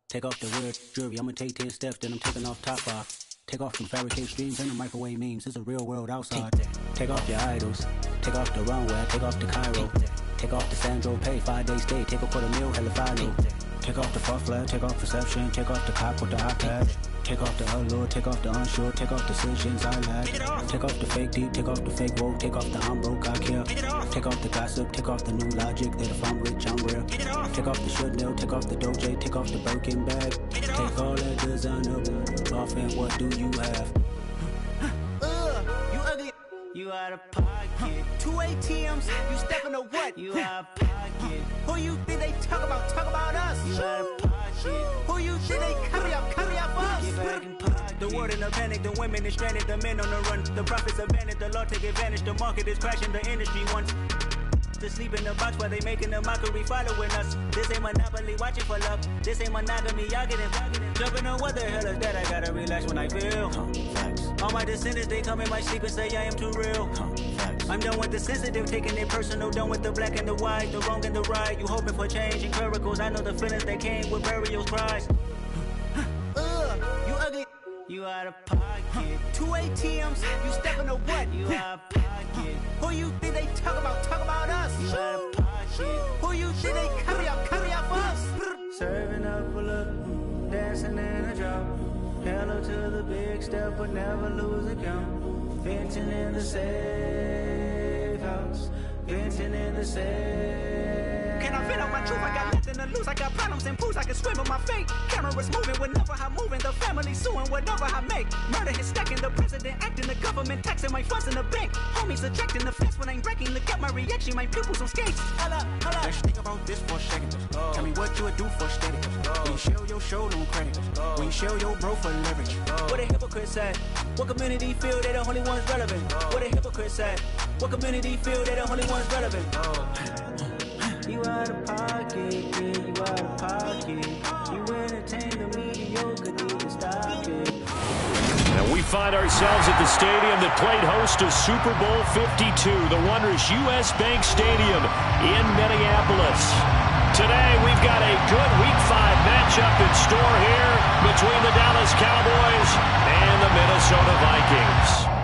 Take off the weird jewelry, I'ma take 10 steps, then I'm taking off top off. Take off from fabricate streams and the microwave memes, it's a real world outside. Take off your idols, take off the runway, take off the Cairo. Take off the Sandro pay, 5-day stay, take a $250,000, hella final. Take off the far flag, take off perception, take off the cop with the iPad. Take off the allure, take off the unsure, take off decisions I lack. Take off the fake deep, take off the fake woke, take off the I'm broke, I care. Take off the gossip, take off the new logic that if I'm rich, I'm rare. Take off the Chanel, take off the Doja, take off the Birkin bag. Take all that designer off and what do you have? You ugly. You out of pocket. 2 ATMs, you stepping to what? You out of pocket. Who you think they talk about us? You out of pocket. Who you think they copy up for us? Get back in pocket. The world in a panic, the women is stranded, the men on the run. The profits abandoned, the law take advantage, the market is crashing, the industry wants to sleep in the box while they making a mockery following us. This ain't Monopoly, watching for love. This ain't monogamy, y'all get it. Jumping on what the hell is that? I gotta relax when I feel. All my descendants, they come in my sleep and say I am too real. I'm done with the sensitive, taking it personal. Done with the black and the white, the wrong and the right. You hoping for change and miracles. I know the feelings that came with burials, cries. You ugly. You out of pocket. 2 ATMs, you stepping to what? You out of pocket. Who you think they talk about us? You out of pocket. Who you think they copy up for us? Serving up a look, dancing in a drop. Hello to the big step, but never lose a count. Venting in the safe house. Venting in the safe. Can I vent out my truth? I got nothing to lose. I got problems and pools. I can swim with my fate. Cameras moving whenever I'm moving. The family suing whatever I make. Murder is stacking. The president acting. The government taxing my funds in the bank. Homies ejecting the fence when I'm breaking. Look at my reaction. My pupils on skates. Holla. Let's think about this for a second. Tell me what you would do for steady. When you show your show, no credit. When you show your bro for leverage. What a hypocrite said. What community feel they the only ones relevant? What a hypocrite said. What community feel they the only ones relevant? You out of pocket, yeah, you out of pocket. You entertain the mediocre, need to stop it. And we find ourselves at the stadium that played host to Super Bowl 52, the wondrous U.S. Bank Stadium in Minneapolis. Today, we've got a good Week 5 matchup in store here between the Dallas Cowboys and the Minnesota Vikings.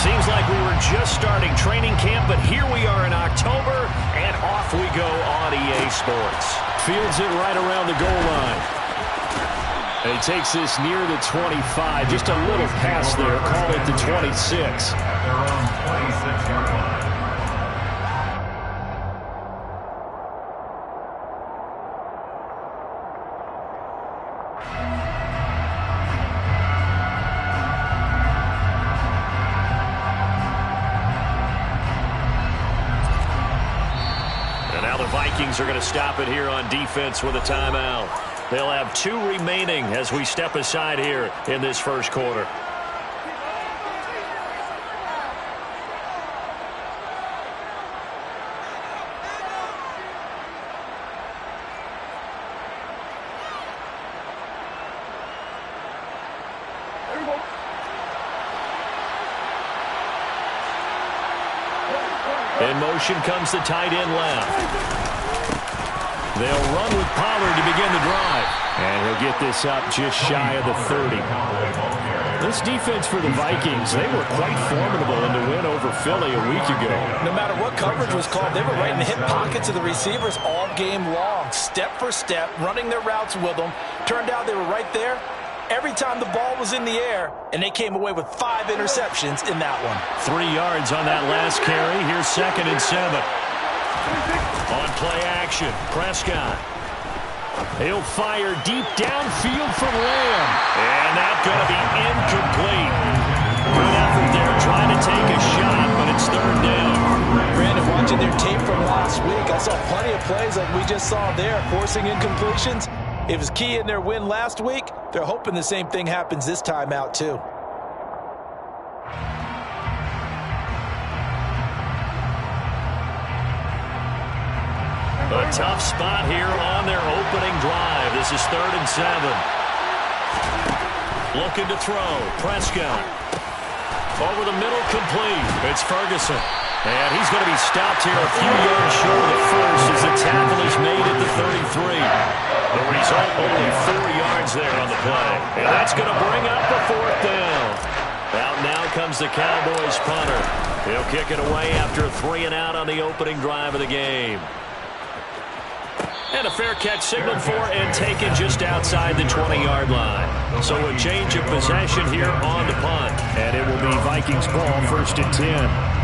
Seems like we were just starting training camp, but here we are in October, and off we go on EA Sports. Fields it right around the goal line. And he takes this near the 25. Just a little pass there. Call it the 26. At their own 26-yard line. Vikings are going to stop it here on defense with a timeout. They'll have 2 remaining as we step aside here in this first quarter. In motion comes the tight end left. They'll run with Pollard to begin the drive. And he'll get this up just shy of the 30. This defense for the Vikings, they were quite formidable in the win over Philly a week ago. No matter what coverage was called, they were right in the hip pockets of the receivers all game long. Step for step, running their routes with them. Turned out they were right there every time the ball was in the air, and they came away with 5 interceptions in that one. 3 yards on that last carry. Here's 2nd and 7. On play action, Prescott. He'll fire deep downfield from Lamb. And that's going to be incomplete. Good effort there trying to take a shot, but it's 3rd down. Brandon, watching their tape from last week, I saw plenty of plays like we just saw there, forcing incompletions. It was key in their win last week. They're hoping the same thing happens this time out, too. A tough spot here on their opening drive. This is 3rd and 7. Looking to throw. Prescott. Over the middle, complete. It's Ferguson. And he's going to be stopped here a few yards short of the first as the tackle is made at the 33. The result, only 4 yards there on the play. And that's going to bring up a 4th down. Out now comes the Cowboys punter. He'll kick it away after a 3-and-out on the opening drive of the game. And a fair catch signaled for and taken just outside the 20-yard line. So a change of possession here on the punt. And it will be Vikings ball, 1st and 10.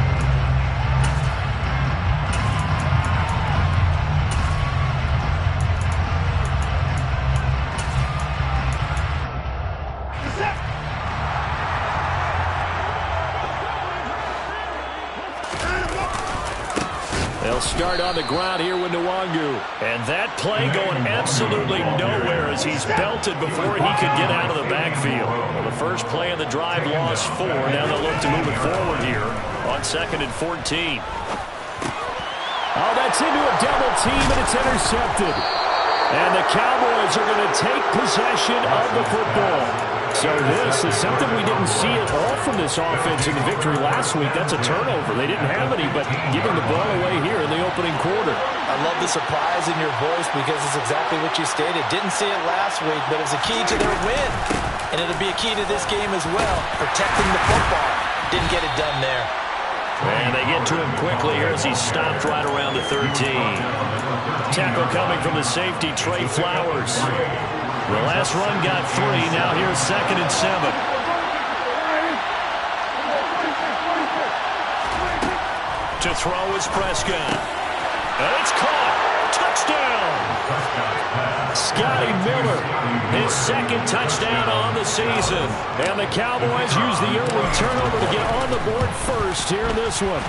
They'll start on the ground here with Nwangu. And that play going absolutely nowhere as he's belted before he could get out of the backfield. Well, the first play of the drive lost 4. Now they'll look to move it forward here on 2nd and 14. Oh, that's into a double team, and it's intercepted. And the Cowboys are going to take possession of the football. So this is something we didn't see at all from this offense in the victory last week. That's a turnover. They didn't have any, but giving the ball away here in the opening quarter. I love the surprise in your voice because it's exactly what you stated. Didn't see it last week, but it's a key to their win. And it'll be a key to this game as well, protecting the football. Didn't get it done there. And they get to him quickly here as he's stopped right around the 13. Tackle coming from the safety, Trey Flowers. The last run got 3. Now here's 2nd and 7. To throw is Prescott. And it's caught. Touchdown. Scotty Miller, his 2nd touchdown on the season. And the Cowboys use the early turnover to get on the board first here in this one.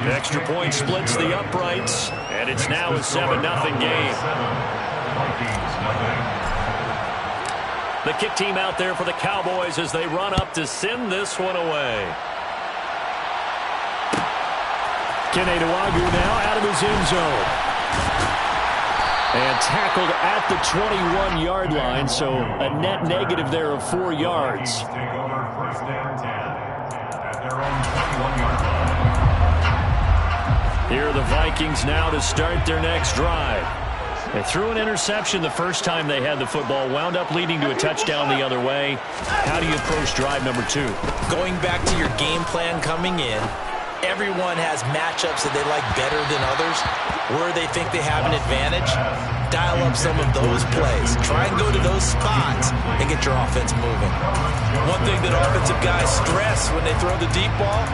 The extra point splits the uprights, and it's now a 7-0 game. The kick team out there for the Cowboys as they run up to send this one away. Kene Nwangu now out of his end zone. And tackled at the 21-yard line, so a net negative there of 4 yards. Take over 1st and 10 at their own 21-yard line. Here are the Vikings now to start their next drive. They threw an interception the first time they had the football, wound up leading to a touchdown the other way. How do you approach drive number 2? Going back to your game plan coming in, everyone has matchups that they like better than others. Where they think they have an advantage, dial up some of those plays. Try and go to those spots and get your offense moving. One thing that offensive guys stress when they throw the deep ball,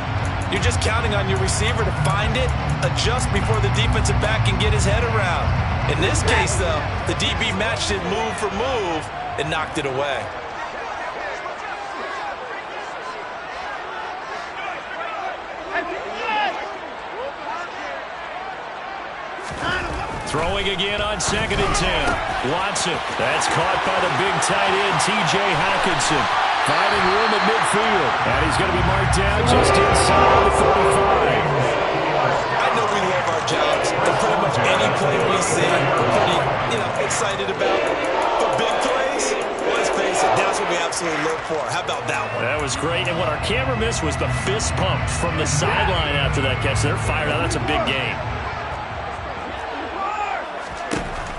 you're just counting on your receiver to find it, adjust before the defensive back can get his head around. In this case, though, the DB matched it move for move and knocked it away. Throwing again on 2nd and 10. Watson. That's caught by the big tight end, T.J. Hockenson. Finding room at midfield. And he's going to be marked down just inside the 45. I know we love our jobs, but pretty much any play we see, we're pretty, excited about. But big plays, let's face it, that's what we absolutely look for. How about that one? That was great. And what our camera missed was the fist pump from the sideline after that catch. They're fired out. That's a big game.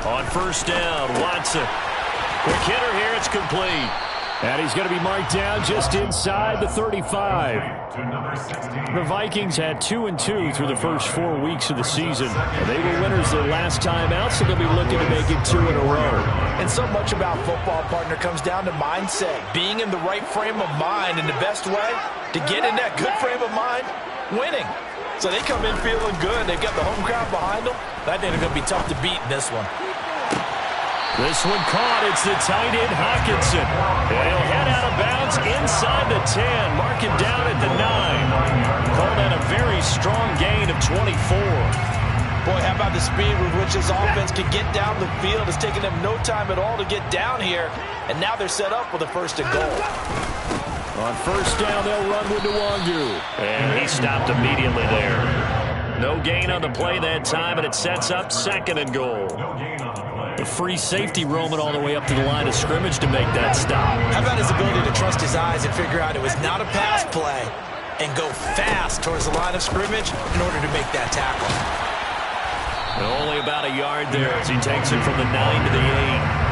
On 1st down, Watson. Quick hitter here, it's complete. And he's going to be marked down just inside the 35. The Vikings had 2-2 through the first 4 weeks of the season. They were winners their last time out, so they'll be looking to make it 2 in a row. And so much about football, partner, comes down to mindset. Being in the right frame of mind, and the best way to get in that good frame of mind, winning. So they come in feeling good. They've got the home crowd behind them. I think they're going to be tough to beat in this one. This one caught. It's the tight end, Hockenson. And he'll head out of bounds inside the 10. Mark him down at the 9. Call that a very strong gain of 24. Boy, how about the speed with which this offense can get down the field? It's taken them no time at all to get down here. And now they're set up for the 1st and goal. On 1st down, they'll run with Nwangu. And he stopped immediately there. No gain on the play that time, and it sets up 2nd and goal. No gain on the play. The a free safety roaming all the way up to the line of scrimmage to make that stop. How about his ability to trust his eyes and figure out it was not a pass play and go fast towards the line of scrimmage in order to make that tackle. And only about a yard there as he takes it from the 9 to the 8.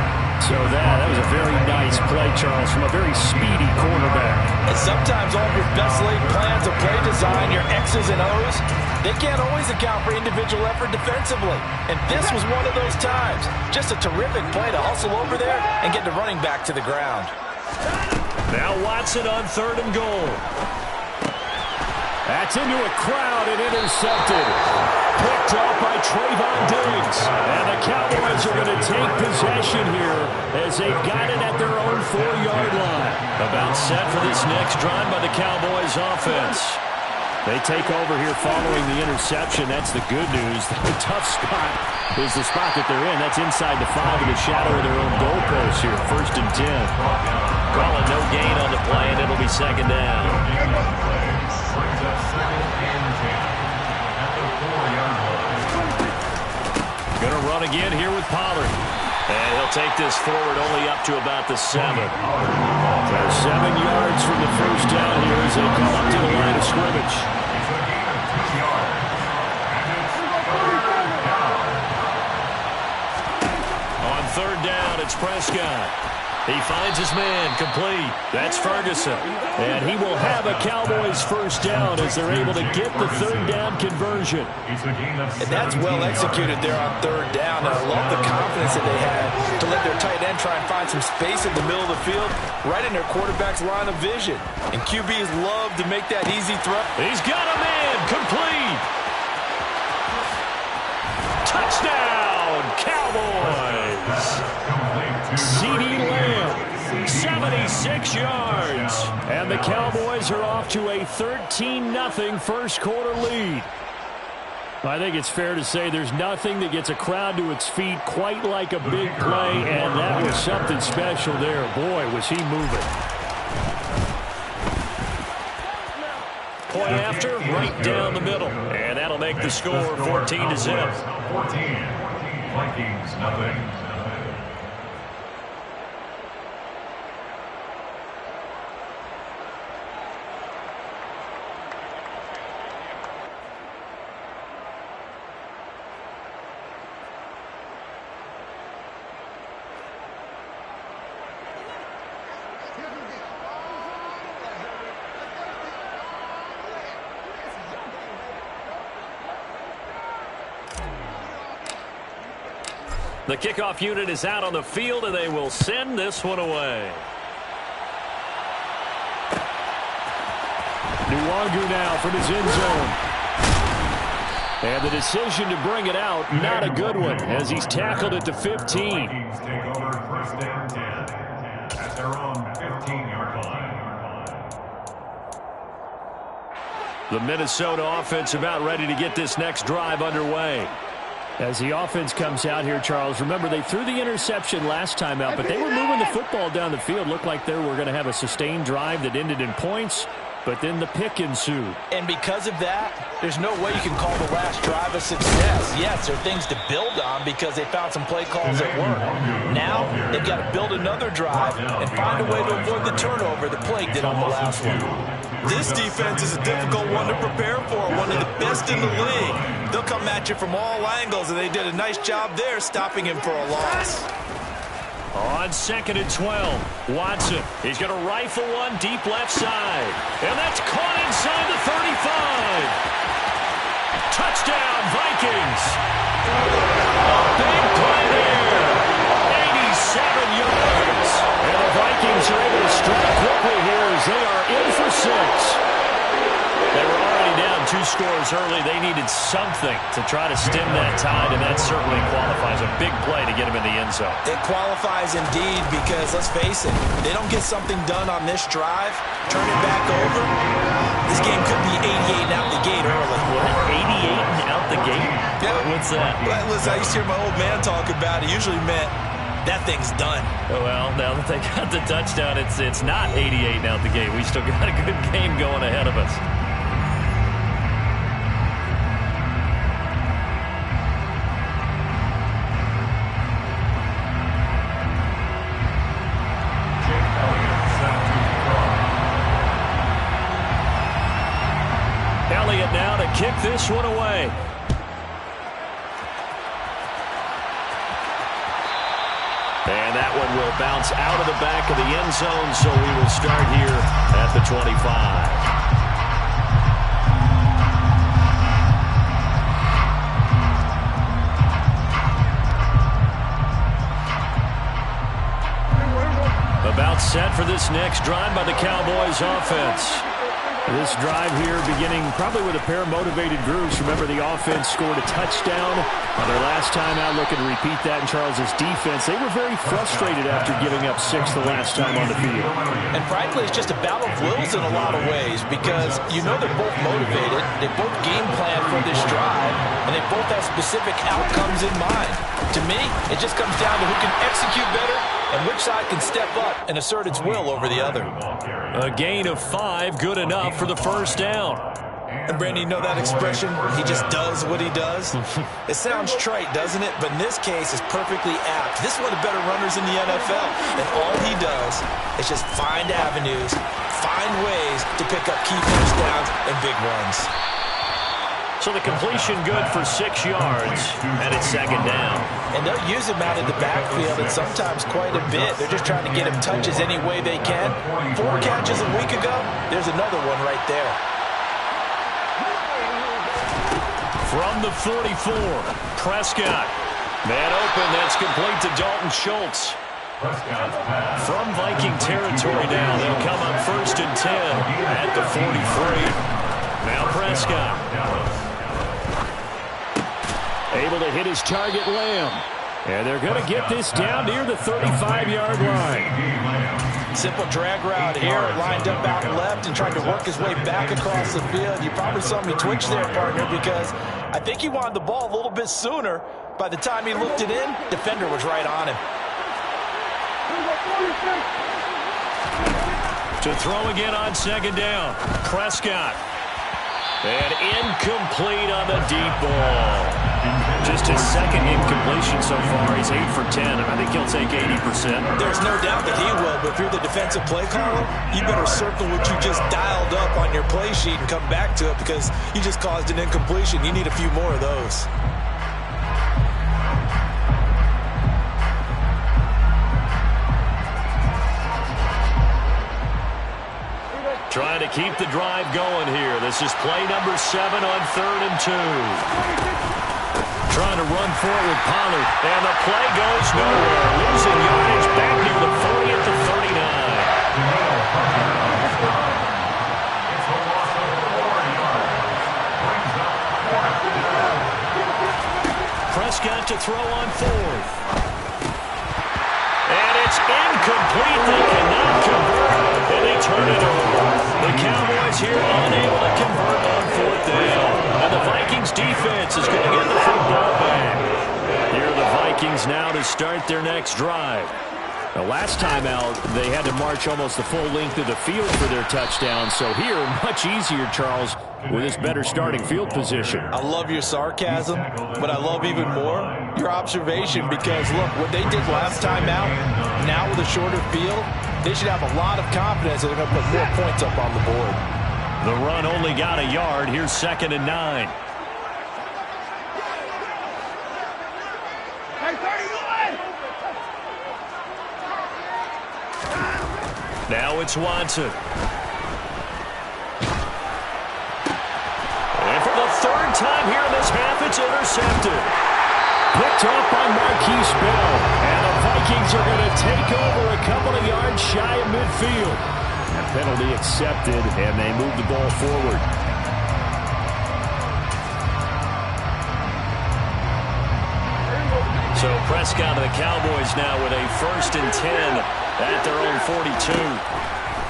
So that was a very nice play, Charles, from a very speedy quarterback. And sometimes all of your best laid plans of play design, your X's and O's, they can't always account for individual effort defensively. And this was one of those times. Just a terrific play to hustle over there and get the running back to the ground. Now Watson on 3rd and goal. That's into a crowd and intercepted. Picked off by Trayvon Diggs. And the Cowboys are going to take possession here as they've got it at their own 4-yard line. About set for this next drive by the Cowboys offense. They take over here following the interception. That's the good news. The tough spot is the spot that they're in. That's inside the 5 in the shadow of their own goalpost here. 1st and 10. Calling no gain on the play, and it'll be 2nd down. Going to run again here with Pollard. And he'll take this forward only up to about the 7. They're 7 yards from the first down here as they come up to the line of scrimmage. On 3rd down, it's Prescott. He finds his man, complete. That's Ferguson. And he will have a Cowboys first down as they're able to get the 3rd down conversion. And that's well executed there on 3rd down. And I love the confidence that they had to let their tight end try and find some space in the middle of the field, right in their quarterback's line of vision. And QBs love to make that easy throw. He's got a man, complete. Touchdown, Cowboys. CeeDee Lamb, 76 yards. And the Cowboys are off to a 13-0 first quarter lead. I think it's fair to say there's nothing that gets a crowd to its feet quite like a big play, and that was something special there. Boy, was he moving. Point after, right down the middle. And that'll make the score 14-0. 14. Vikings, nothing. The kickoff unit is out on the field, and they will send this one away. Nwangu now from his end zone. And the decision to bring it out, not a good one, as he's tackled at the 15. Vikings take over 1st and 10 at their own 15-yard line. The Minnesota offense about ready to get this next drive underway. As the offense comes out here, Charles, remember they threw the interception last time out, but they were moving the football down the field. Looked like they were going to have a sustained drive that ended in points, but then the pick ensued. And because of that, there's no way you can call the last drive a success. Yes, there are things to build on because they found some play calls that work. Now, they've got to build another drive and find a way to avoid the turnover that plagued it on the last one. This defense is a difficult one to prepare for, one of the best in the league. They'll come at you from all angles, and they did a nice job there stopping him for a loss. On 2nd and 12, Watson. He's going to rifle one deep left side. And that's caught inside the 35. Touchdown, Vikings. A big play there. 87 yards. And the Vikings are able to strike quickly here as they are in for 6. They were already down 2 scores early. They needed something to try to stem that tide, and that certainly qualifies. A big play to get them in the end zone. It qualifies indeed because, let's face it, they don't get something done on this drive, turn it back over, this game could be 88 and out the gate early. What? 88 and out the gate? Yeah. What's that? Well, listen, I used to hear my old man talk about it. It usually meant that thing's done. Well, now that they got the touchdown, it's not 88 and out the gate. We still got a good game going ahead of us. it now to kick this one away. And that one will bounce out of the back of the end zone, so we will start here at the 25. About set for this next drive by the Cowboys offense. This drive here beginning probably with a pair of motivated groups. Remember, the offense scored a touchdown on their last time out, looking to repeat that in Charles's defense. They were very frustrated after giving up 6 the last time on the field. And frankly, it's just a battle of wills in a lot of ways because you know they're both motivated, they both game plan for this drive, and they both have specific outcomes in mind. To me, it just comes down to who can execute better and which side can step up and assert its will over the other. A gain of 5, good enough for the first down. And Brandon, you know that expression, he just does what he does? It sounds trite, doesn't it? But in this case, it's perfectly apt. This is one of the better runners in the NFL. And all he does is just find avenues, find ways to pick up key first downs and big runs. So the completion good for 6 yards, and it's second down. And they'll use him out in the backfield, and sometimes quite a bit. They're just trying to get him touches any way they can. 4 catches a week ago, there's another one right there. From the 44, Prescott. Man open, that's complete to Dalton Schultz. From Viking territory now, they'll come up 1st and 10 at the 43. Now Prescott. Able to hit his target, Lamb. And they're going to get this down near the 35-yard line. Simple drag route here, lined up out left and trying to work his way back across the field. You probably saw me twitch there, partner, because I think he wanted the ball a little bit sooner. By the time he looked it in, defender was right on him. To throw again on second down, Prescott. And incomplete on the deep ball. Just his second incompletion so far. He's 8 for 10, and I think he'll take 80%. There's no doubt that he will, but if you're the defensive play caller, you better circle what you just dialed up on your play sheet and come back to it because you just caused an incompletion. You need a few more of those. Trying to keep the drive going here. This is play number 7 on 3rd and 2. Trying to run for it with Pollard. And the play goes nowhere. Losing yardage back near the 40 at the 39. Prescott to throw on 4th. And it's incomplete. They cannot convert. And they turn it over. The Cowboys here unable to convert on 4th down. And the Vikings defense is going to get the football back. Here are the Vikings now to start their next drive. The last time out, they had to march almost the full length of the field for their touchdown. So here, much easier, Charles, with his better starting field position. I love your sarcasm, but I love even more your observation because, look, what they did last time out, now with a shorter field, they should have a lot of confidence that they're going to put more points up on the board. The run only got a yard. Here's 2nd and 9. Now it's Watson. And for the 3rd time here in this half, it's intercepted. Picked up by Marquise Bell. And the Vikings are going to take over a couple of yards shy of midfield. And penalty accepted, and they move the ball forward. So Prescott of the Cowboys now with a 1st and 10 at their own 42.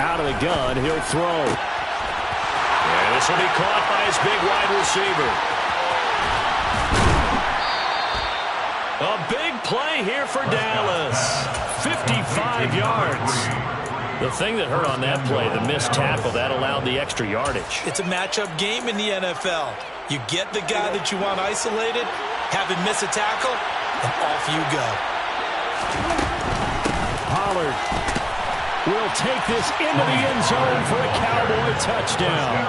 Out of the gun, he'll throw. And this will be caught by his big wide receiver. A big play here for Dallas. 55 yards. The thing that hurt on that play, the missed tackle, that allowed the extra yardage. It's a matchup game in the NFL. You get the guy that you want isolated, have him miss a tackle, and off you go. Pollard will take this into the end zone for a Cowboy touchdown.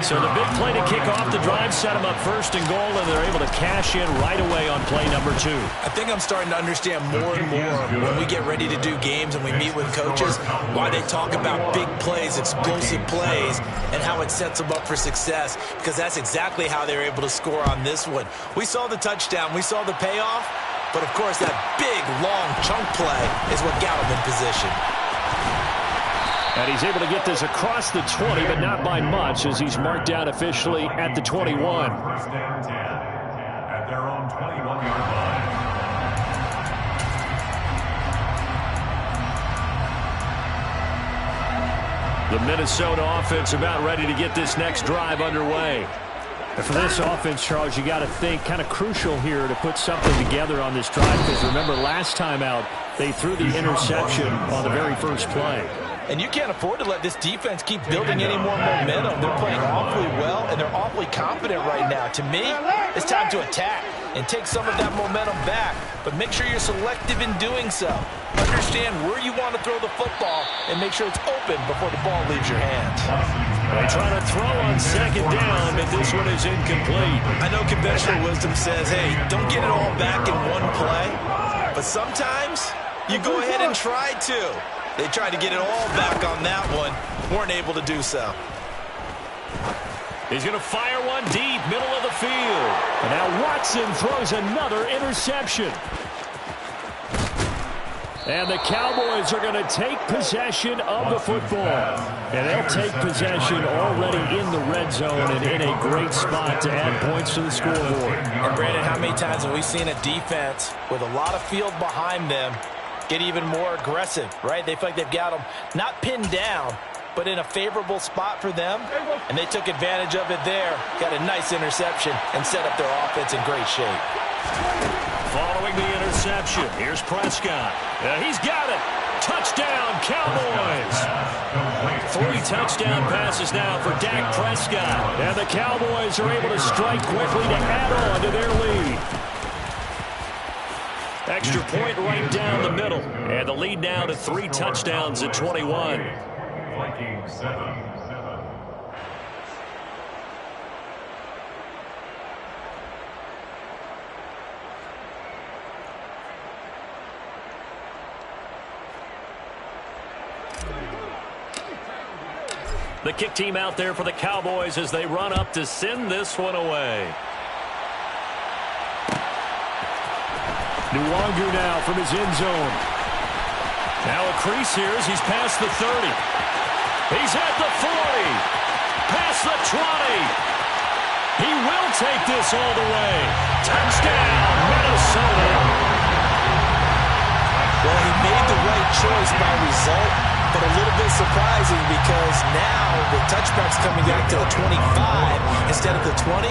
So the big play to kick off the drive set them up first and goal, and they're able to cash in right away on play number 2. I think I'm starting to understand more and more when we get ready to do games and we meet with coaches why they talk about big plays, explosive plays, and how it sets them up for success, because that's exactly how they're able to score on this one. We saw the touchdown. We saw the payoff. But, of course, that big, long chunk play is what got him in position. And he's able to get this across the 20, but not by much, as he's marked out officially at the 21. First down 10 at their own 21-yard line. The Minnesota offense about ready to get this next drive underway. And for this offense, Charles, you got to think kind of crucial here to put something together on this drive, because remember last time out they threw the interception on the very first play. And you can't afford to let this defense keep building any more momentum. They're playing awfully well, and they're awfully confident right now. To me, it's time to attack and take some of that momentum back. But make sure you're selective in doing so. Understand where you want to throw the football and make sure it's open before the ball leaves your hands. They try to throw on second down, but this one is incomplete. I know conventional wisdom says, hey, don't get it all back in one play. But sometimes you go ahead and try to. They tried to get it all back on that one. Weren't able to do so. He's going to fire one deep, middle of the field. And now Watson throws another interception. And the Cowboys are going to take possession of the football. And they'll take possession already in the red zone and in a great spot to add points to the scoreboard. And Brandon, how many times have we seen a defense with a lot of field behind them get even more aggressive, right? They feel like they've got them not pinned down, but in a favorable spot for them, and they took advantage of it there, got a nice interception, and set up their offense in great shape. Following the interception, here's Prescott. He's got it. Touchdown, Cowboys. 3 touchdown passes now for Dak Prescott. And the Cowboys are able to strike quickly to add on to their lead. Extra point right down the middle. And the lead now to 3 touchdowns at 21. Vikings 7. The kick team out there for the Cowboys as they run up to send this one away. Nwangu now from his end zone. Now a crease here as he's past the 30. He's at the 40. Past the 20. He will take this all the way. Touchdown, Minnesota. Well, he made the right choice by result, but a little bit surprising because now the touchback's coming back to the 25 instead of the 20.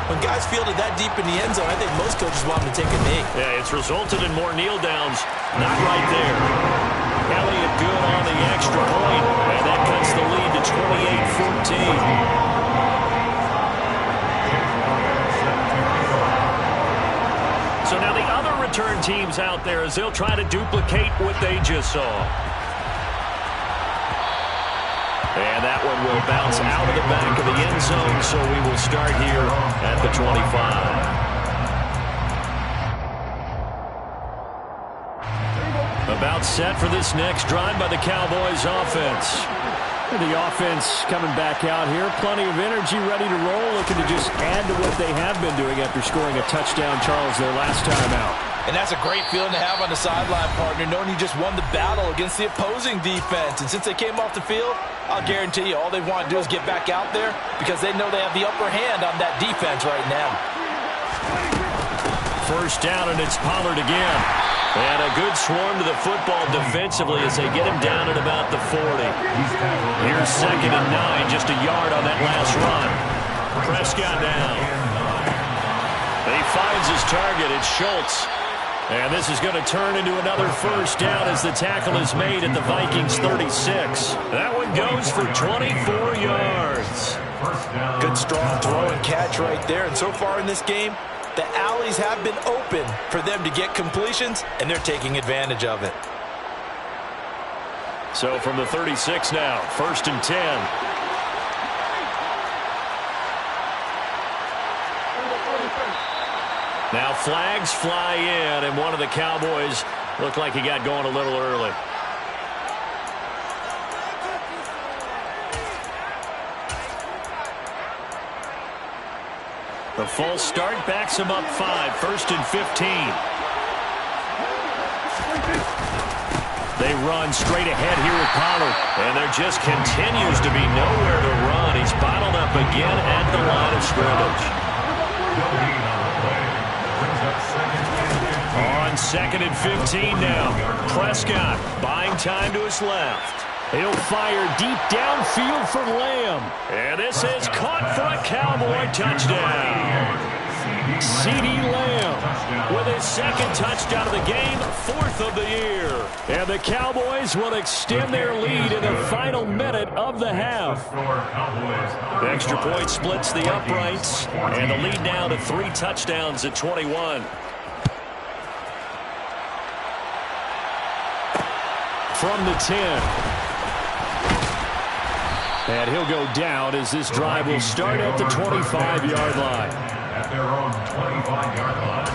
When guys fielded that deep in the end zone, I think most coaches want them to take a knee. Yeah, it's resulted in more kneel downs. Not right there. Elliott good on the extra point, and that cuts the lead to 28-14. So now the other return teams out there as they'll try to duplicate what they just saw. And that one will bounce out of the back of the end zone, so we will start here at the 25. About set for this next drive by the Cowboys offense. The offense coming back out here. Plenty of energy, ready to roll, looking to just add to what they have been doing after scoring a touchdown, Charles, their last time out. And that's a great feeling to have on the sideline, partner, knowing you just won the battle against the opposing defense. And since they came off the field, I'll guarantee you all they want to do is get back out there because they know they have the upper hand on that defense right now. First down, and it's Pollard again. And a good swarm to the football defensively as they get him down at about the 40. Here's 2nd and 9, just a yard on that last run. Prescott down. He finds his target. It's Schultz. And this is going to turn into another first down as the tackle is made at the Vikings 36. That one goes for 24 yards. Good strong throw and catch right there. And so far in this game, the alleys have been open for them to get completions, and they're taking advantage of it. So from the 36 now, 1st and 10. flags fly in, and one of the Cowboys looked like he got going a little early. The false start backs him up 5, 1st and 15. They run straight ahead here with Pollard, and there just continues to be nowhere to run. He's bottled up again at the line of scrimmage. On 2nd and 15 now. Prescott buying time to his left. He'll fire deep downfield for Lamb. And this is caught for a Cowboy touchdown. CeeDee Lamb with his 2nd touchdown of the game, 4th of the year. And the Cowboys will extend their lead in the final minute of the half. The extra point splits the uprights, and the lead now to 3 touchdowns at 21. From the 10. And he'll go down as this drive will start at the 25-yard line. At their own 25-yard line.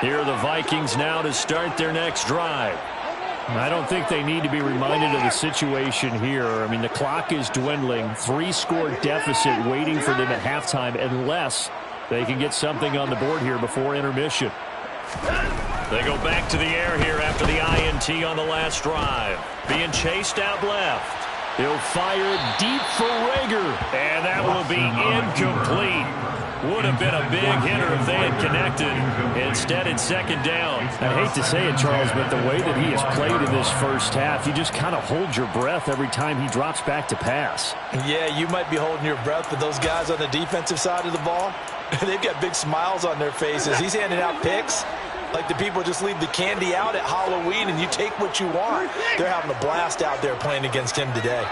Here are the Vikings now to start their next drive. I don't think they need to be reminded of the situation here. I mean, the clock is dwindling. 3-score deficit waiting for them at halftime unless they can get something on the board here before intermission. They go back to the air here after the INT on the last drive. Being chased out left. He'll fire deep for Rager. And that will be incomplete. Would have been a big hitter if they had connected. Instead, it's 2nd down. I hate to say it, Charles, but the way that he has played in this first half, you just kind of hold your breath every time he drops back to pass. Yeah, you might be holding your breath, but those guys on the defensive side of the ball, they've got big smiles on their faces. He's handing out picks like the people just leave the candy out at Halloween and you take what you want. They're having a blast out there playing against him today.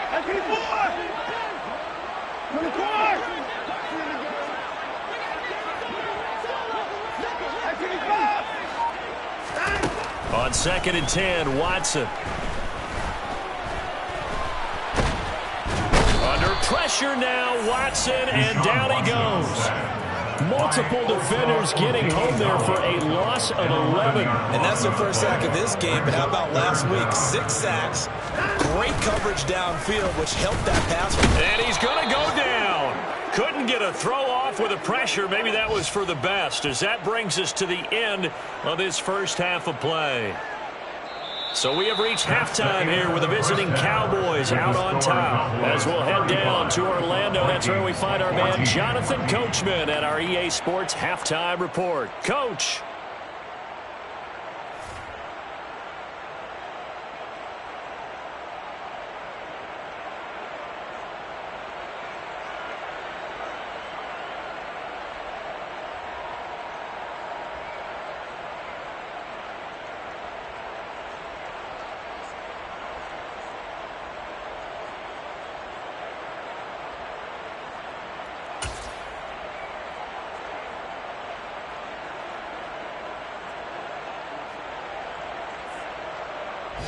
On 2nd and 10, Watson. Under pressure now, Watson, and down he goes. Multiple defenders getting home there for a loss of 11. And that's their first sack of this game, but how about last week? 6 sacks, great coverage downfield, which helped that pass. And he's going to go down. Couldn't get a throw off with the pressure. Maybe that was for the best, as that brings us to the end of this first half of play. So we have reached halftime here with the visiting Cowboys out on top. As we'll head down to Orlando, that's where we find our man Jonathan Coachman at our EA Sports Halftime Report. Coach.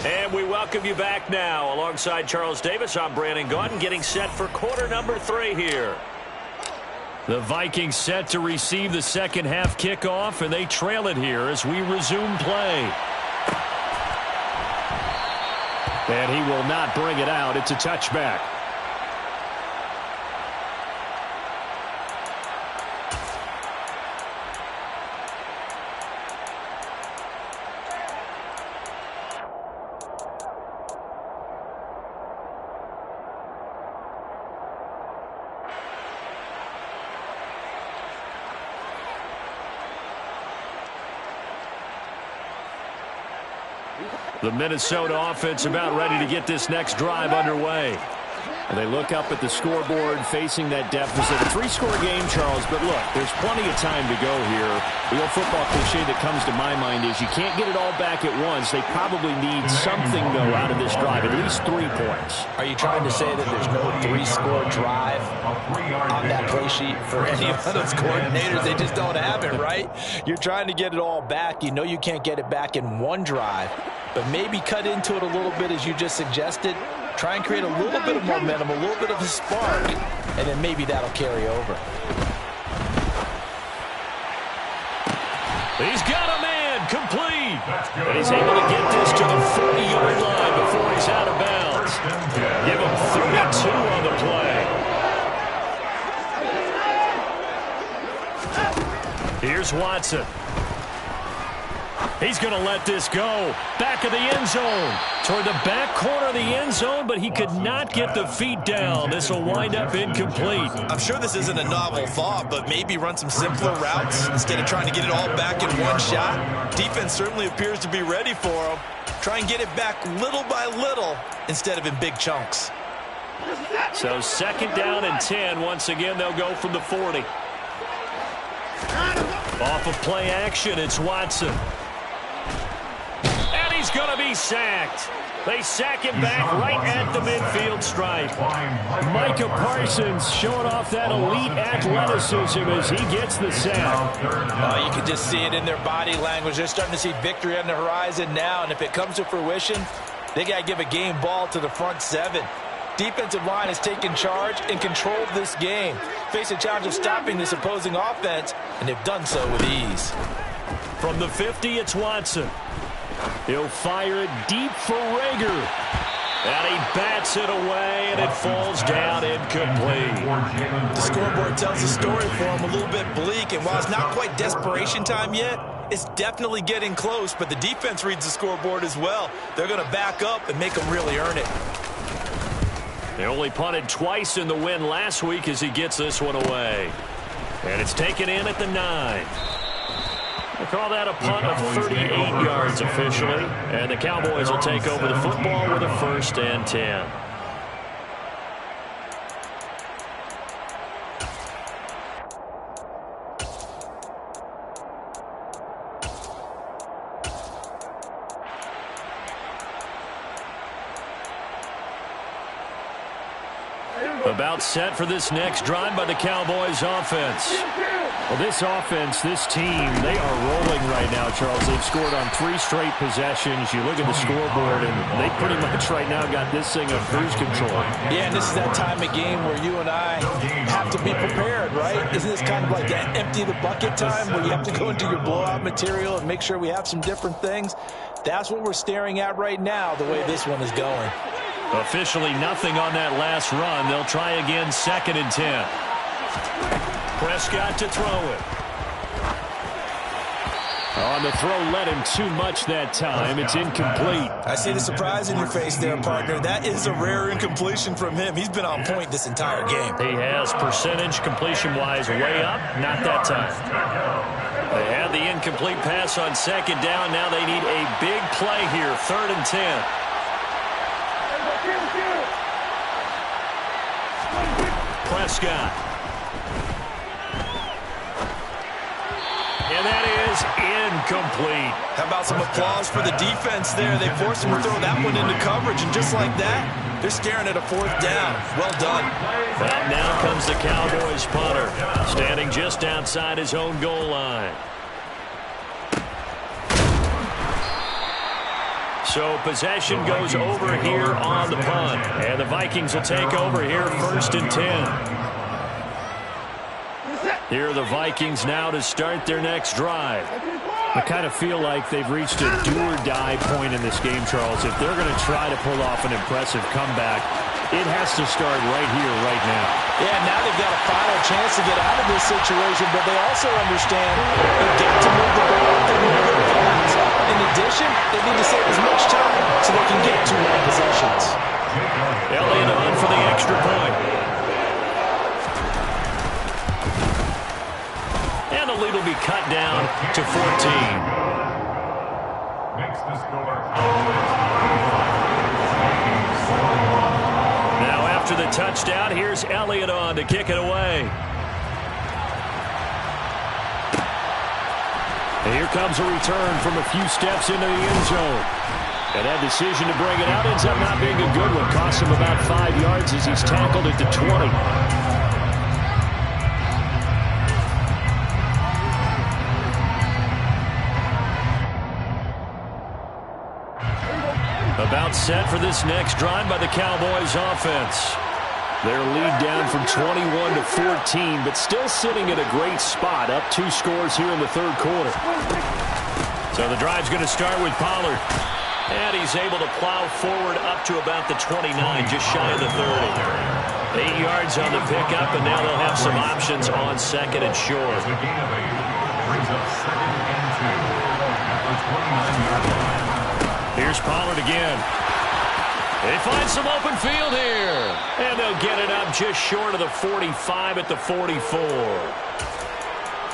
And we welcome you back now. Alongside Charles Davis, I'm Brandon Gaudin, getting set for quarter number 3 here. The Vikings set to receive the second half kickoff, and they trail it here as we resume play. And he will not bring it out. It's a touchback. The Minnesota offense about ready to get this next drive underway. And they look up at the scoreboard facing that deficit. A 3-score game, Charles, but look, there's plenty of time to go here. The old football cliche that comes to my mind is you can't get it all back at once. They probably need something, though, out of this drive, at least 3 points. Are you trying to say that there's no 3-score drive on that play sheet for any of those coordinators? They just don't have it, right? You're trying to get it all back. You know you can't get it back in one drive, but maybe cut into it a little bit as you just suggested. Try and create a little bit of momentum, a little bit of a spark, and then maybe that'll carry over. He's got a man complete. And he's able to get this to the 40-yard line before he's out of bounds. Give him 32 on the play. Here's Watson. He's going to let this go. Back of the end zone. Toward the back corner of the end zone, but he could not get the feet down. This will wind up incomplete. I'm sure this isn't a novel thought, but maybe run some simpler routes instead of trying to get it all back in one shot. Defense certainly appears to be ready for him. Try and get it back little by little instead of in big chunks. So 2nd down and 10. Once again, they'll go from the 40. Off of play action, it's Watson. And he's going to be sacked. They sack him back right at the midfield stripe. Micah Parsons showing off that elite athleticism as he gets the sack. You can just see it in their body language. They're starting to see victory on the horizon now, and if it comes to fruition, they got to give a game ball to the front 7. Defensive line has taken charge and controlled this game. Face a challenge of stopping this opposing offense, and they've done so with ease. From the 50, it's Watson. He'll fire it deep for Rager. And he bats it away, and it falls down incomplete. The scoreboard tells the story for him, a little bit bleak, and while it's not quite desperation time yet, it's definitely getting close, but the defense reads the scoreboard as well. They're going to back up and make them really earn it. They only punted twice in the win last week as he gets this one away. And it's taken in at the 9. They call that a punt of 38 yards officially. And the Cowboys will take over the football with a 1st and 10. About set for this next drive by the Cowboys offense. Well, this offense, this team, they are rolling right now, Charles. They've scored on 3 straight possessions. You look at the scoreboard, and they pretty much right now got this thing on cruise control. Yeah, and this is that time of game where you and I have to be prepared, right? Isn't this kind of like that empty the bucket time where you have to go into your blowout material and make sure we have some different things? That's what we're staring at right now, the way this one is going. Officially nothing on that last run. They'll try again, 2nd and 10. Prescott to throw it. On the throw, led him too much that time. It's incomplete. I see the surprise in your face there, partner. That is a rare incompletion from him. He's been on point this entire game. He has percentage completion-wise way up. Not that time. They had the incomplete pass on 2nd down. Now they need a big play here, 3rd and 10. Prescott. And that is incomplete. How about some applause for the defense there? They forced him to throw that one into coverage, and just like that, they're staring at a 4th down. Well done. Well, now comes the Cowboys punter, standing just outside his own goal line. So possession goes over here on the punt. And the Vikings will take over here, 1st and 10. Here are the Vikings now to start their next drive. I kind of feel like they've reached a do-or-die point in this game, Charles. If they're going to try to pull off an impressive comeback, it has to start right here, right now. Yeah, now they've got a final chance to get out of this situation, but they also understand they've got to move the ball and move it fast. In addition, they need to save as much time so they can get 2 more possessions. Elliott on for the extra point. And the lead will be cut down to 14. Makes the score. Now after the touchdown, here's Elliott on to kick it away. And here comes a return from a few steps into the end zone. And that decision to bring it out ends up not being a good one. Costs him about 5 yards as he's tackled at the 20. About set for this next drive by the Cowboys offense. Their lead down from 21 to 14, but still sitting at a great spot, up 2 scores here in the third quarter. So the drive's going to start with Pollard. And he's able to plow forward up to about the 29, just shy of the 30. 8 yards on the pickup, and now they'll have some options on second and short. The gain of 8 brings up second and 2 at the 29-yard line. Here's Pollard again. They find some open field here. And they'll get it up just short of the 45 at the 44.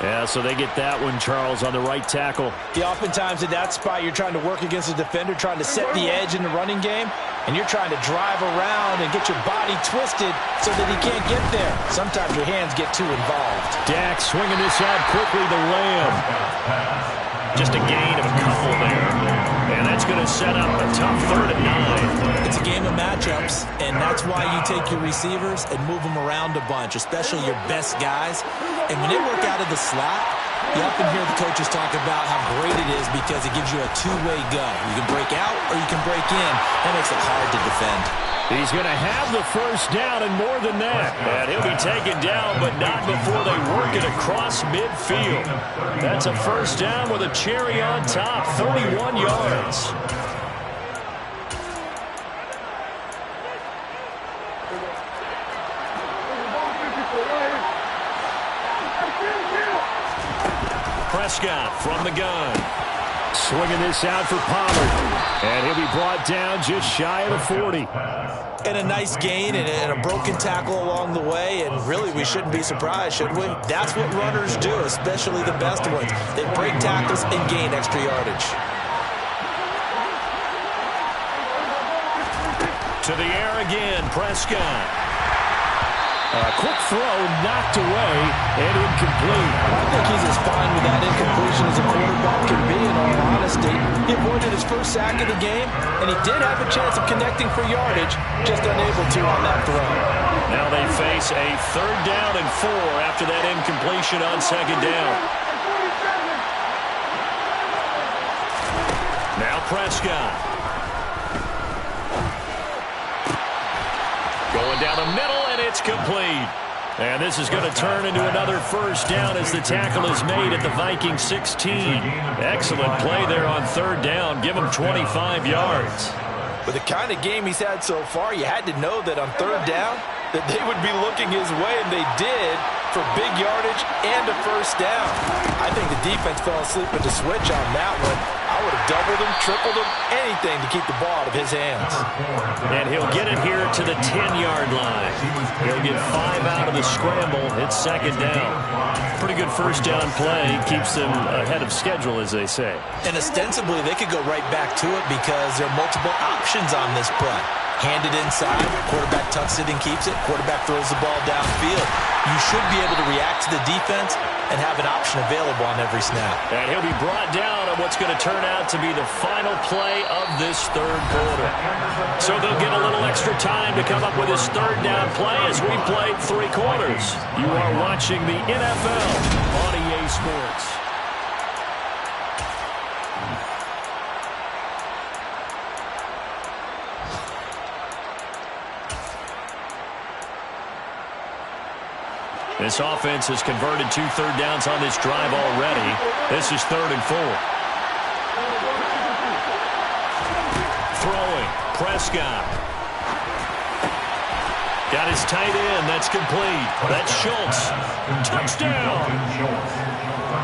Yeah, so they get that one, Charles, on the right tackle. Yeah, oftentimes at that spot, you're trying to work against a defender, trying to set the edge in the running game, and you're trying to drive around and get your body twisted so that he can't get there. Sometimes your hands get too involved. Dak swinging this out quickly to Lamb. Just a gain of a couple there. And that's going to set up a tough 3rd and 9. It's a game of matchups, and that's why you take your receivers and move them around a bunch, especially your best guys. And when they work out of the slot, you often hear the coaches talk about how great it is because it gives you a two-way go. You can break out or you can break in. That makes it hard to defend. He's going to have the first down and more than that. And he'll be taken down, but not before they work it across midfield. That's a first down with a cherry on top, 31 yards. Prescott from the gun. Swinging this out for Pollard. And he'll be brought down just shy of the 40. And a nice gain and a broken tackle along the way. And really, we shouldn't be surprised, should we? That's what runners do, especially the best ones. They break tackles and gain extra yardage. To the air again, Prescott. A quick throw knocked away and incomplete. I think he's as fine with that incompletion as a quarterback can be, in all honesty. He avoided his first sack of the game, and he did have a chance of connecting for yardage, just unable to on that throw. Now they face a 3rd down and 4 after that incompletion on 2nd down. Now Prescott. Going down the middle, and it's complete. And this is going to turn into another first down as the tackle is made at the Vikings 16. Excellent play there on 3rd down. Give him 25 yards. With the kind of game he's had so far, you had to know that on 3rd down that they would be looking his way, and they did, for big yardage and a first down. I think the defense fell asleep at the switch on that one. I would have doubled him, tripled him, anything to keep the ball out of his hands. And he'll get it here to the 10-yard line. He'll get 5 out of the scramble. It's 2nd down. Pretty good first down play. Keeps them ahead of schedule, as they say. And ostensibly, they could go right back to it because there are multiple options on this play. Hand it inside, quarterback tucks it and keeps it, quarterback throws the ball downfield. You should be able to react to the defense and have an option available on every snap. And he'll be brought down on what's going to turn out to be the final play of this 3rd quarter. So they'll get a little extra time to come up with his 3rd down play as we played 3 quarters. You are watching the NFL on EA Sports. This offense has converted 2 third downs on this drive already. This is 3rd and 4. Throwing, Prescott. Got his tight end. That's complete. That's Schultz. Touchdown.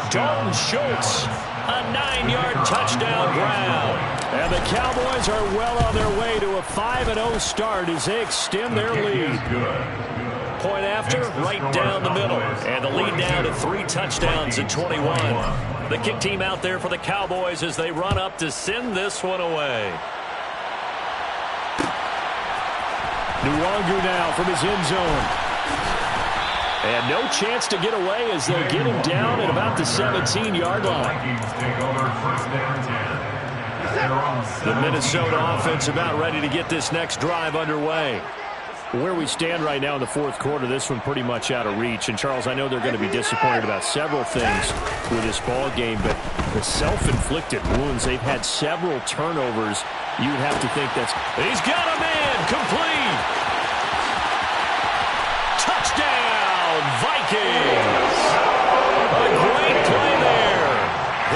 Dalton Schultz. A 9-yard touchdown ground. And the Cowboys are well on their way to a 5-0 start as they extend their lead. Point after, right down the middle. And the lead down to 3 touchdowns at 21. The kick team out there for the Cowboys as they run up to send this one away. Nwangu now from his end zone. And no chance to get away as they'll get him down at about the 17-yard line. The Minnesota offense about ready to get this next drive underway. Where we stand right now in the 4th quarter, this one pretty much out of reach. And, Charles, I know they're going to be disappointed about several things with this ball game, but the self-inflicted wounds, they've had several turnovers you would have to think that's... He's got a man, complete. Touchdown, Vikings. A great play there.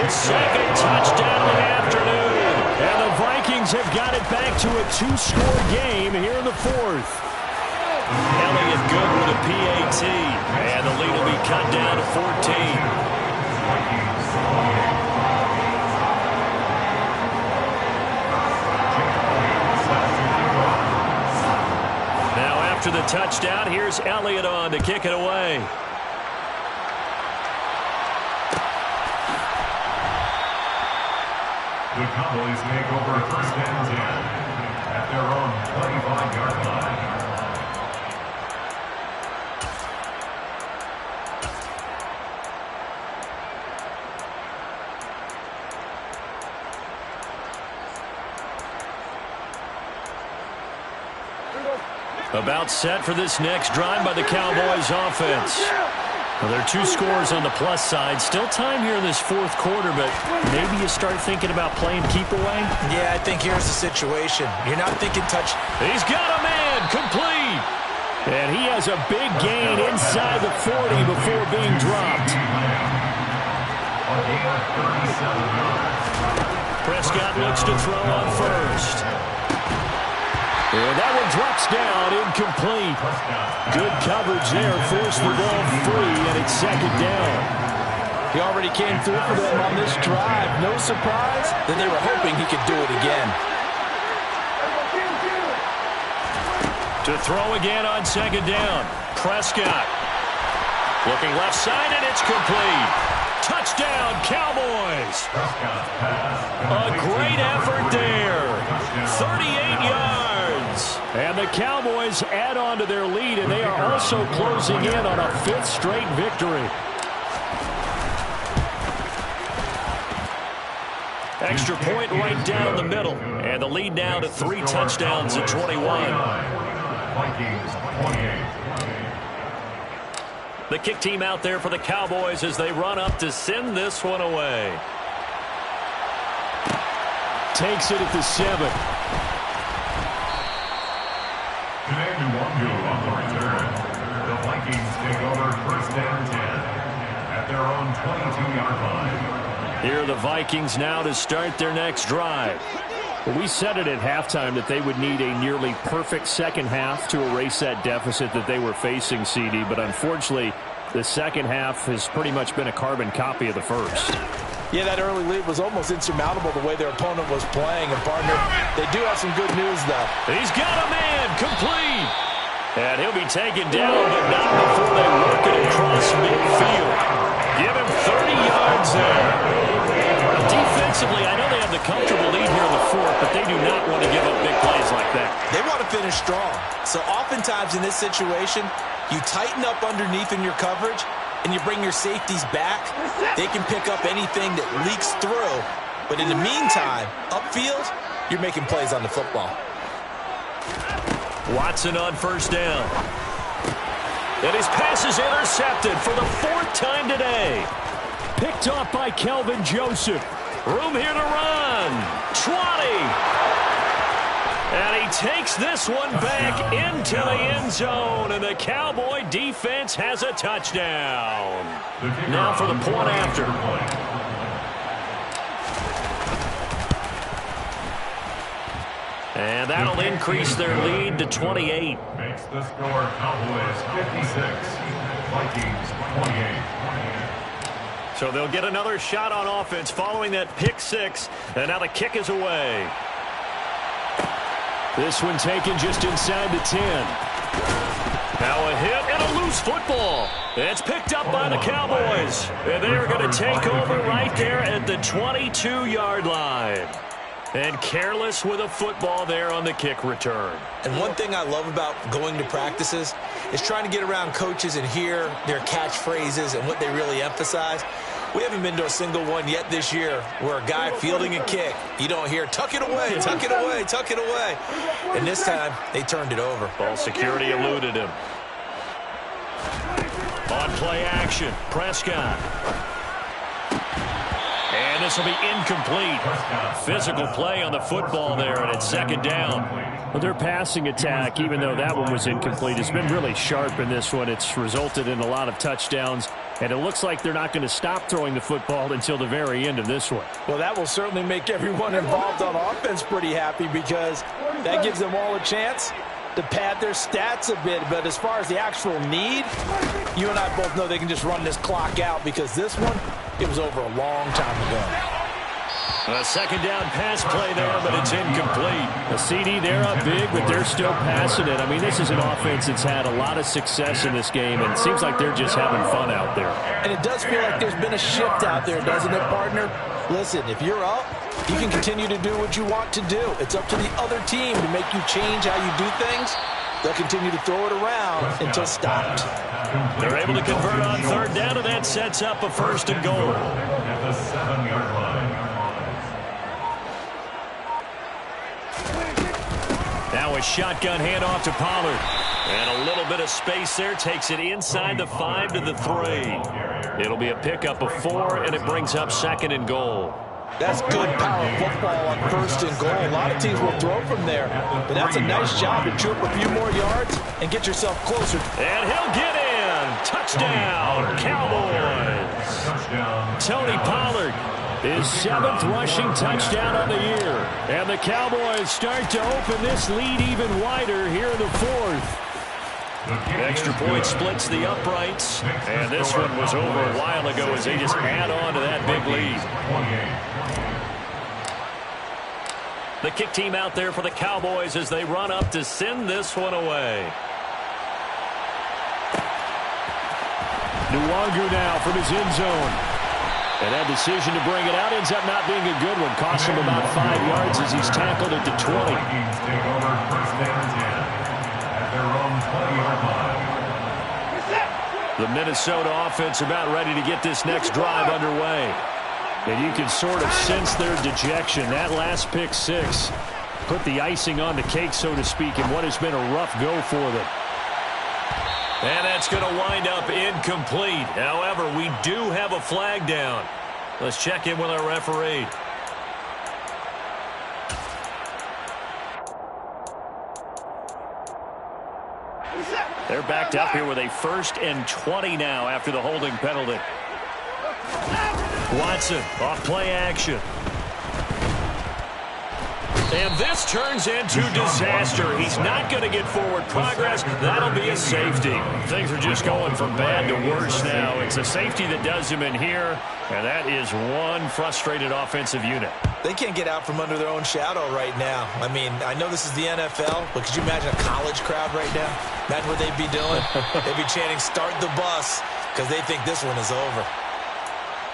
His second touchdown of the afternoon. And the Vikings have got it back to a 2-score game here in the fourth. Elliott good with a PAT. And the lead will be cut down to 14. After the touchdown, here's Elliott on to kick it away. The Cowboys take over first and 10 at their own 25-yard line. About set for this next drive by the Cowboys offense. Well, there are 2 scores on the plus side. Still time here in this fourth quarter, but maybe you start thinking about playing keep away? Yeah, I think here's the situation. You're not thinking touch. He's got a man, complete. And he has a big gain inside the 40 before being dropped. Prescott looks to throw on first. And that one drops down, incomplete. Good coverage there, forced the ball free, and it's second down. He already came through for them on this drive. No surprise that they were hoping he could do it again. To throw again on second down. Prescott. Looking left side, and it's complete. Touchdown, Cowboys. A great effort there. 38 yards. And the Cowboys add on to their lead, and they are also closing in on a 5th straight victory. Extra point right down the middle. And the lead now to 3 touchdowns at 21. Vikings 28. The kick team out there for the Cowboys as they run up to send this one away. Takes it at the 7. Today, Nwangwu on the return. The Vikings take over first and 10 at their own 22-yard line. Here are the Vikings now to start their next drive. Well, we said it at halftime that they would need a nearly perfect second half to erase that deficit that they were facing, CD, but unfortunately, the second half has pretty much been a carbon copy of the first. Yeah, that early lead was almost insurmountable the way their opponent was playing. And, partner, they do have some good news, though. He's got a man, complete. And he'll be taken down, but not before they work it across midfield. Give him 30 yards there. Defensively, I know they have the comfortable lead here in the fourth, but they do not want to give up big plays like that. They want to finish strong. So oftentimes in this situation, you tighten up underneath in your coverage, and you bring your safeties back. They can pick up anything that leaks through. But in the meantime, upfield, you're making plays on the football. Watson on first down. And his pass is intercepted for the 4th time today. Picked off by Kelvin Joseph. Room here to run. 20. And he takes this one back into the end zone. And the Cowboy defense has a touchdown. Now for the point after. And that'll increase their lead to 28. Makes the score Cowboys 56, Vikings 28. So they'll get another shot on offense following that pick 6. And now the kick is away. This one taken just inside the 10. Now a hit and a loose football. It's picked up by the Cowboys. And they're going to take over right there at the 22-yard line. And careless with a football there on the kick return. And one thing I love about going to practices is trying to get around coaches and hear their catchphrases and what they really emphasize. We haven't been to a single one yet this year where a guy fielding a kick, you don't hear, tuck it away, tuck it away, tuck it away. And this time, they turned it over. Ball security eluded him. On play action, Prescott. And a this will be incomplete. Physical play on the football there, and it's second down. Well, their passing attack, even though that one was incomplete, has been really sharp in this one. It's resulted in a lot of touchdowns, and it looks like they're not going to stop throwing the football until the very end of this one. Well, that will certainly make everyone involved on offense pretty happy, because that gives them all a chance to pad their stats a bit. But as far as the actual need, you and I both know they can just run this clock out, because this one, it was over a long time ago. A second down pass play there, but it's incomplete. A CD, they're up big, but they're still passing it. I mean, this is an offense that's had a lot of success in this game, and it seems like they're just having fun out there. And it does feel like there's been a shift out there, doesn't it, partner? Listen, if you're up, you can continue to do what you want to do. It's up to the other team to make you change how you do things. They'll continue to throw it around until stopped. They're able to convert on third down, and that sets up a first and goal. At the 7-yard line. Now a shotgun handoff to Pollard. And a little bit of space there. Takes it inside the 5 to the 3. It'll be a pickup of 4, and it brings up second and goal. That's good power football on first and goal. A lot of teams will throw from there, but that's a nice job to chew up a few more yards and get yourself closer. And he'll get in. Touchdown, Cowboys. Tony Pollard, his 7th rushing touchdown on the year. And the Cowboys start to open this lead even wider here in the 4th. Extra point splits the uprights, and this one was over a while ago as they just add on to that big lead. The kick team out there for the Cowboys as they run up to send this one away. Nwangu now from his end zone. And that decision to bring it out ends up not being a good one. Costs him about 5 yards as he's tackled at the 20. Vikings take over first and 10 at their own 20-yard line. The Minnesota offense about ready to get this next drive underway. And you can sort of sense their dejection. That last pick 6 put the icing on the cake, so to speak, in what has been a rough go for them. And that's going to wind up incomplete. However, we do have a flag down. Let's check in with our referee. They're backed up here with a 1st and 20 now after the holding penalty. Watson off play action. And this turns into disaster. He's not going to get forward progress. That'll be a safety. Things are just going from bad to worse now. It's a safety that does him in here, and that is one frustrated offensive unit. They can't get out from under their own shadow right now. I mean, I know this is the NFL, but could you imagine a college crowd right now? Imagine what they'd be doing. They'd be chanting, "Start the bus," because they think this one is over.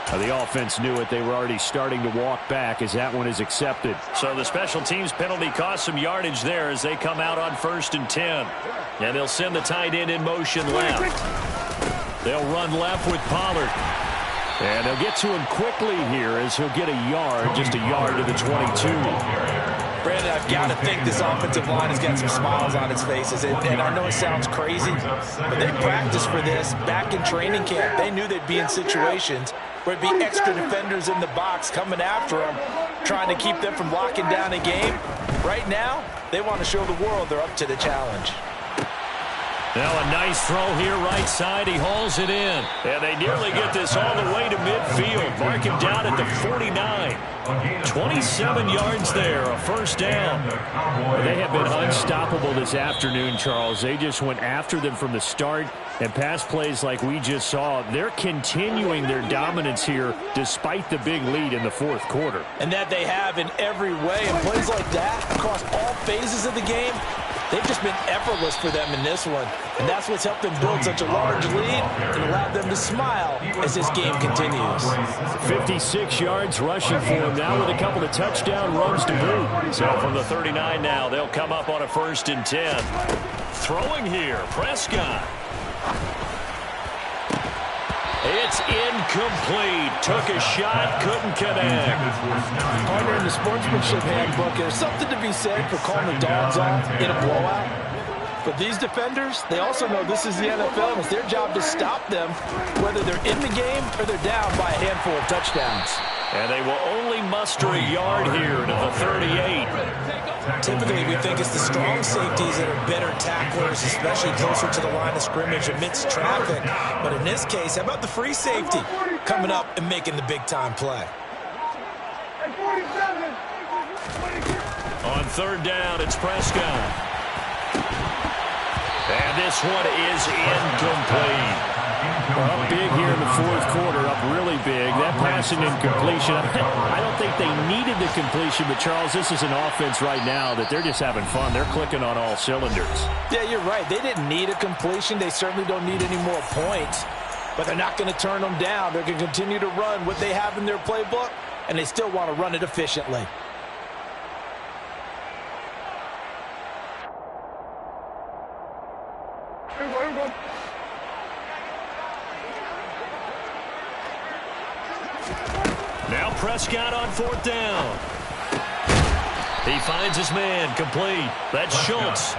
The offense knew it. They were already starting to walk back as that one is accepted. So the special teams penalty cost some yardage there as they come out on 1st and 10. And they'll send the tight end in motion left. They'll run left with Pollard. And they'll get to him quickly here as he'll get a yard, just a yard to the 22. Brandon, I've got to think this offensive line has got some smiles on its faces. And I know it sounds crazy, but they practiced for this back in training camp. They knew they'd be in situations where it'd be extra defenders in the box coming after them, trying to keep them from locking down a game. Right now, they want to show the world they're up to the challenge. Now a nice throw here right side. He hauls it in. And they nearly get this all the way to midfield. Mark him down at the 49. 27 yards there, a 1st down. They have been unstoppable this afternoon, Charles. They just went after them from the start. And pass plays like we just saw, they're continuing their dominance here despite the big lead in the 4th quarter. And that they have in every way. And plays like that across all phases of the game, they've just been effortless for them in this one. And that's what's helped them build such a large lead and allowed them to smile as this game continues. 56 yards rushing for him now with a couple of touchdown runs to boot. So from the 39 now, they'll come up on a 1st and 10. Throwing here, Prescott. It's incomplete. Took a shot, couldn't connect. Partner, in the sportsmanship handbook, there's something to be said for calling the dogs off in a blowout. But these defenders, they also know this is the NFL, and it's their job to stop them, whether they're in the game or they're down by a handful of touchdowns. And they will only muster a yard here to the 38. Typically, we think it's the strong safeties that are better tacklers, especially closer to the line of scrimmage amidst traffic. But in this case, how about the free safety coming up and making the big-time play? On third down, it's Prescott. And this one is incomplete. Well, up big here in the fourth quarter, up really big. That passing incompletion, I don't think they needed the completion, but Charles, this is an offense right now that they're just having fun. They're clicking on all cylinders. Yeah, you're right. They didn't need a completion. They certainly don't need any more points, but they're not going to turn them down. They're going to continue to run what they have in their playbook, and they still want to run it efficiently. Now Prescott on fourth down. He finds his man, complete. That's Schultz.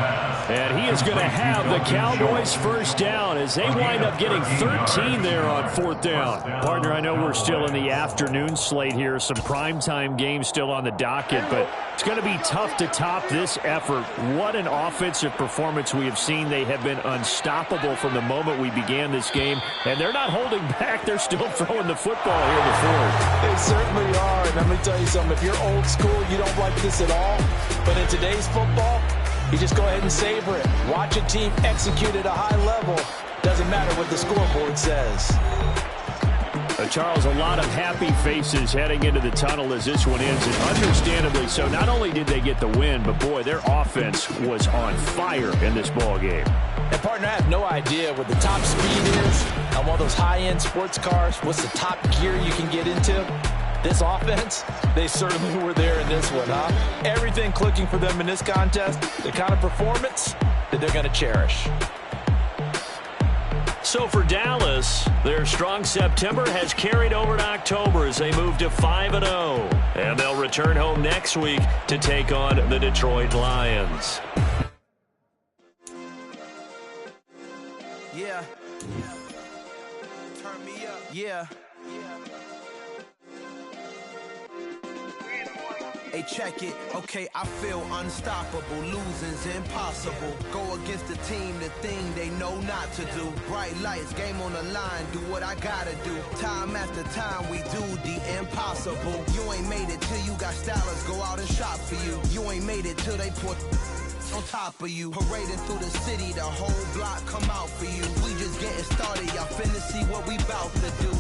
And he is going to have the Cowboys first down as they wind up getting 13 there on fourth down. Partner, I know we're still in the afternoon slate here. Some primetime games still on the docket, but it's going to be tough to top this effort. What an offensive performance we have seen. They have been unstoppable from the moment we began this game, and they're not holding back. They're still throwing the football here in the fourth. They certainly are, and let me tell you something. If you're old school, you don't like this at all. But in today's football, you just go ahead and savor it. Watch a team execute at a high level. Doesn't matter what the scoreboard says. Charles, a lot of happy faces heading into the tunnel as this one ends, and understandably so. Not only did they get the win, but boy, their offense was on fire in this ball game. And partner, I have no idea what the top speed is on one of those high-end sports cars. What's the top gear you can get into? This offense, they certainly were there in this one, huh? Everything clicking for them in this contest, the kind of performance that they're going to cherish. So for Dallas, their strong September has carried over to October as they move to 5-0. And they'll return home next week to take on the Detroit Lions. Yeah. Turn me up. Yeah. Hey, check it. Okay, I feel unstoppable. Losing's impossible. Go against the team, the thing they know not to do. Bright lights, game on the line, do what I gotta do. Time after time, we do the impossible. You ain't made it till you got stylers go out and shop for you. You ain't made it till they put on top of you. Parading through the city, the whole block come out for you. We just getting started, y'all finna see what we bout to do.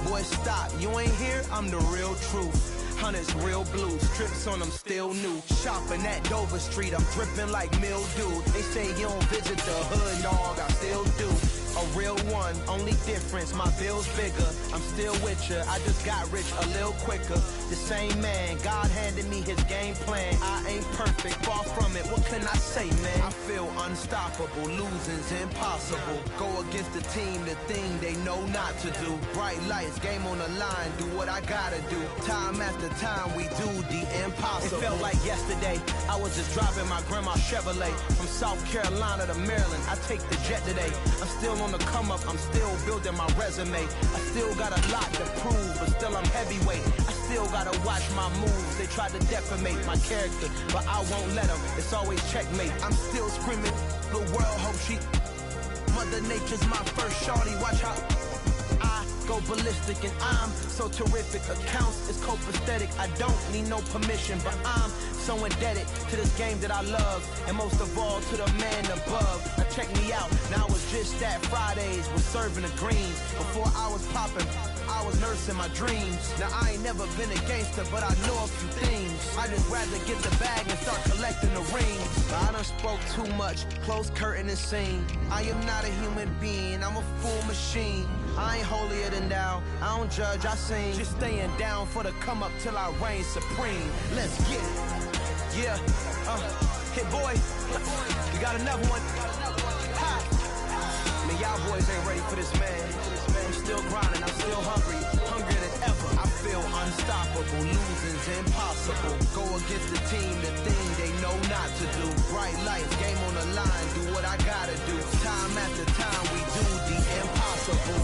Boy, stop, you ain't here, I'm the real truth. Hunters, real blue, strips on them still new. Shopping at Dover Street, I'm dripping like mildew. They say you don't visit the hood, dog, I still do. A real one, only difference, my bill's bigger. I'm still with ya, I just got rich a little quicker. The same man, God handed me his game plan. I ain't perfect, far from it, what can I say, man? I feel unstoppable, losing's impossible. Go against the team, the thing they know not to do. Bright lights, game on the line, do what I gotta do. Time after time, we do the impossible. It felt like yesterday, I was just driving my grandma's Chevrolet. From South Carolina to Maryland, I take the jet today. I'm still on the come up, I'm still building my resume. I still got a lot to prove, but still I'm heavyweight. I still gotta watch my moves. They try to defamate my character, but I won't let them. It's always checkmate. I'm still screaming, the world hope she. Mother Nature's my first shorty. Watch how I go ballistic, and I'm so terrific. Accounts is copacetic. I don't need no permission, but I'm so indebted to this game that I love, and most of all to the man above. Now check me out, now I was just at Fridays, was serving the greens. Before I was popping, I was nursing my dreams. Now I ain't never been a gangster, but I know a few things. I just rather get the bag and start collecting the rings. I done spoke too much, close curtain and scene. I am not a human being, I'm a full machine. I ain't holier than thou, I don't judge, I sing. Just staying down for the come up till I reign supreme. Let's get it. Yeah, hit boy, we got another one. Ha. Man, y'all boys ain't ready for this, man. I'm still grinding, I'm still hungry, hungrier than ever. I feel unstoppable, losing's impossible. Go against the team, the thing they know not to do. Bright lights, game on the line, do what I gotta do. Time after time, we do the impossible.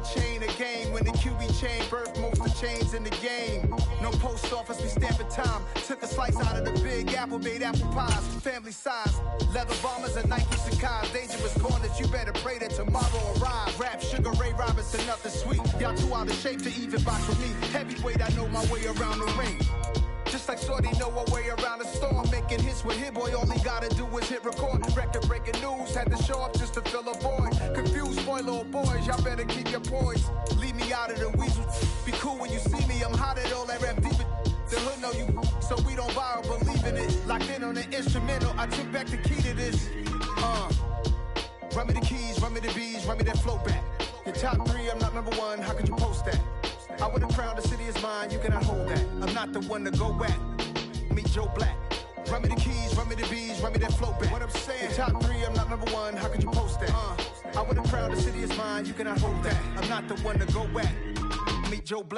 a chain of game. When the QB chain birthed most of chains in the game. No post office, we stamping time. Took a slice out of the big apple, made apple pies. Family size, leather bombers and Nike Sacai's. Dangerous corners, you better pray that tomorrow arrives. Rap, Sugar Ray Robinson, nothing sweet. Y'all too out of shape to even box with me. Heavyweight, I know my way around the ring. Just like Shorty know her way around the storm. Making hits with Hit Boy, all he gotta do is hit record. Record breaking news, had to show up just to fill a void. Confused boy, little boys, y'all better keep your poise. Leave me out of the weasel. Be cool when you see me, I'm hot at all that rap deep. The hood know you, so we don't borrow, believe in it. Locked in on the instrumental, I took back the key to this. Run me the keys, run me the bees, run me that flow back. Your top 3, I'm not number 1, how could you post that? I would have crowned the city is mine, you cannot hold that. I'm not the one to go at. Meet Joe Black. Run me the keys, run me the bees, run me that flow back. What I'm saying, your top 3, I'm not number 1, how could you post that? I would have crowned the city is mine, you cannot hold that. I'm not the one to go at. Meet Joe Black.